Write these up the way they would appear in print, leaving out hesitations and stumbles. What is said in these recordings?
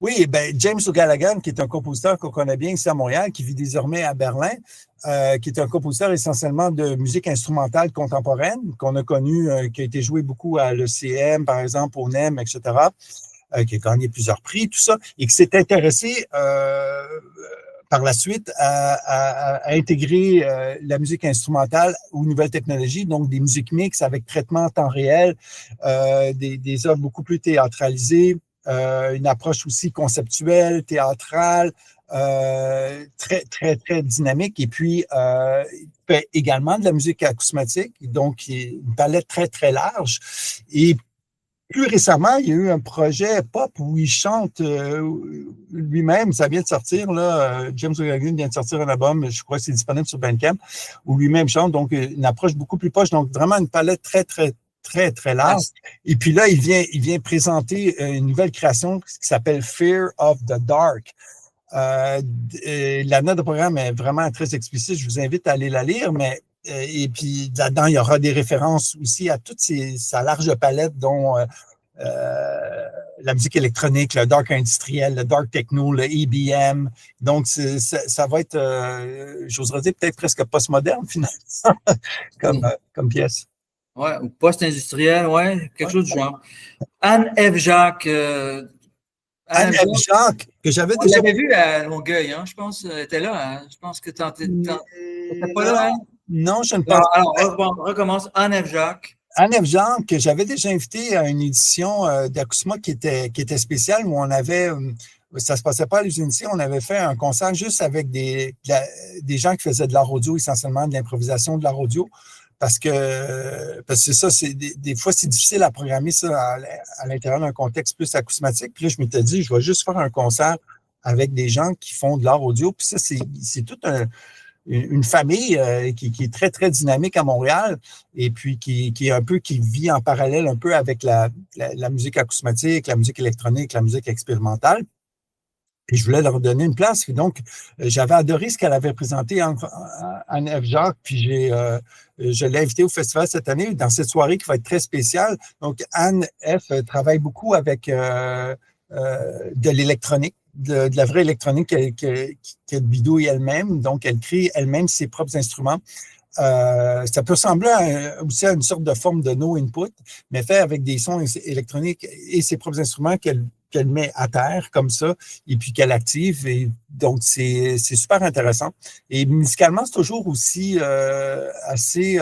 Oui, ben James O'Callaghan, qui est un compositeur qu'on connaît bien ici à Montréal, qui vit désormais à Berlin, qui est un compositeur essentiellement de musique instrumentale contemporaine, qu'on a connu, qui a été joué beaucoup à l'ECM, par exemple, au NEM, etc., qui a gagné plusieurs prix, tout ça, et qui s'est intéressé par la suite à intégrer la musique instrumentale aux nouvelles technologies, donc des musiques mixtes avec traitement en temps réel, des œuvres beaucoup plus théâtralisées, une approche aussi conceptuelle, théâtrale, très, très, très dynamique. Et puis, il fait également de la musique acousmatique, donc une palette très, très large. Et plus récemment, il y a eu un projet pop où il chante lui-même. Ça vient de sortir, là. James O'Callaghan vient de sortir un album, je crois que c'est disponible sur Bandcamp, où lui-même chante, donc une approche beaucoup plus proche. Donc, vraiment une palette très, très, très, très large. Et puis là, il vient présenter une nouvelle création qui s'appelle Fear of the Dark. La note de programme est vraiment très explicite. Je vous invite à aller la lire, mais et puis là-dedans, il y aura des références aussi à toute sa large palette, dont la musique électronique, le dark industriel, le dark techno, le EBM. Donc, ça va être, j'oserais dire, peut-être presque postmoderne, finalement, comme pièce. Ouais, ou post-industriel, ouais, quelque chose du genre. Anne F. Jacques. Anne F. Jacques, que j'avais déjà. On l'avait vu à Longueuil, hein, je pense, elle était là. Hein, je pense que tu n'étais pas là. Hein? Non, je ne pense pas. Alors, on recommence. Anne F. Jacques. Anne F. Jacques, que j'avais déjà invité à une édition d'Acousma qui était spéciale, où on avait, ça se passait pas à l'usine ici, on avait fait un concert juste avec des gens qui faisaient de l'art audio, essentiellement de l'improvisation de l'art audio. Parce que c'est ça, des fois, c'est difficile à programmer ça à l'intérieur d'un contexte plus acousmatique. Puis là, je m'étais dit, je vais juste faire un concert avec des gens qui font de l'art audio. Puis ça, c'est toute une famille qui est très, très dynamique à Montréal et puis qui vit en parallèle un peu avec la musique acousmatique, la musique électronique, la musique expérimentale. Et je voulais leur donner une place. Et donc, j'avais adoré ce qu'elle avait présenté, Anne F. Jacques, puis je l'ai invitée au festival cette année, dans cette soirée qui va être très spéciale. Donc, Anne F. travaille beaucoup avec de l'électronique, de la vraie électronique qu'elle bidouille elle-même. Donc, elle crée elle-même ses propres instruments. Ça peut ressembler aussi à une sorte de forme de no input, mais fait avec des sons électroniques et ses propres instruments qu'elle met à terre comme ça, et puis qu'elle active. Et donc, c'est super intéressant. Et musicalement, c'est toujours aussi assez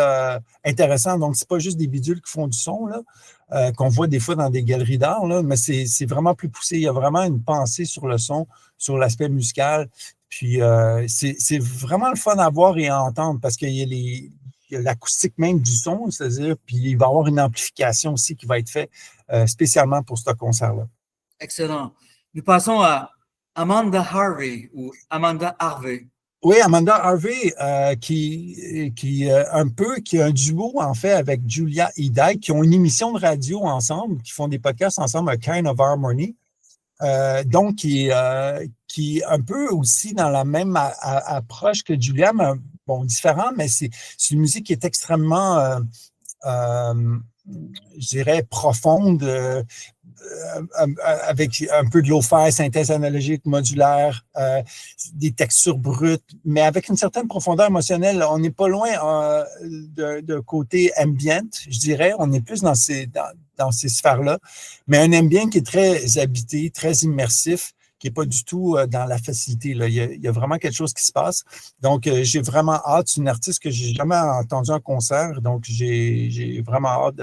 intéressant. Donc, c'est pas juste des bidules qui font du son, là, qu'on voit des fois dans des galeries d'art, là, mais c'est vraiment plus poussé. Il y a vraiment une pensée sur le son, sur l'aspect musical. Puis, c'est vraiment le fun à voir et à entendre parce qu'il y a l'acoustique même du son, c'est-à-dire, puis il va y avoir une amplification aussi qui va être faite spécialement pour ce concert-là. Excellent. Nous passons à Amanda Harvey ou Amanda Harvey. Oui, Amanda Harvey, qui a un duo, en fait, avec Julia Edike, qui ont une émission de radio ensemble, qui font des podcasts ensemble, A Kind of Harmony. Donc, qui est un peu aussi dans la même approche que Julia, mais bon, différent, mais c'est une musique qui est extrêmement, je dirais, profonde, avec un peu de lo-fi, synthèse analogique, modulaire, des textures brutes, mais avec une certaine profondeur émotionnelle. On n'est pas loin de côté ambient, je dirais. On est plus dans ces sphères-là, mais un ambient qui est très habité, très immersif, qui n'est pas du tout dans la facilité. Là. Il y a vraiment quelque chose qui se passe. Donc, j'ai vraiment hâte. C'est une artiste que j'ai jamais entendu en concert, donc j'ai vraiment hâte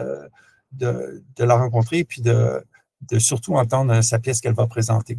de la rencontrer et puis de surtout entendre sa pièce qu'elle va présenter.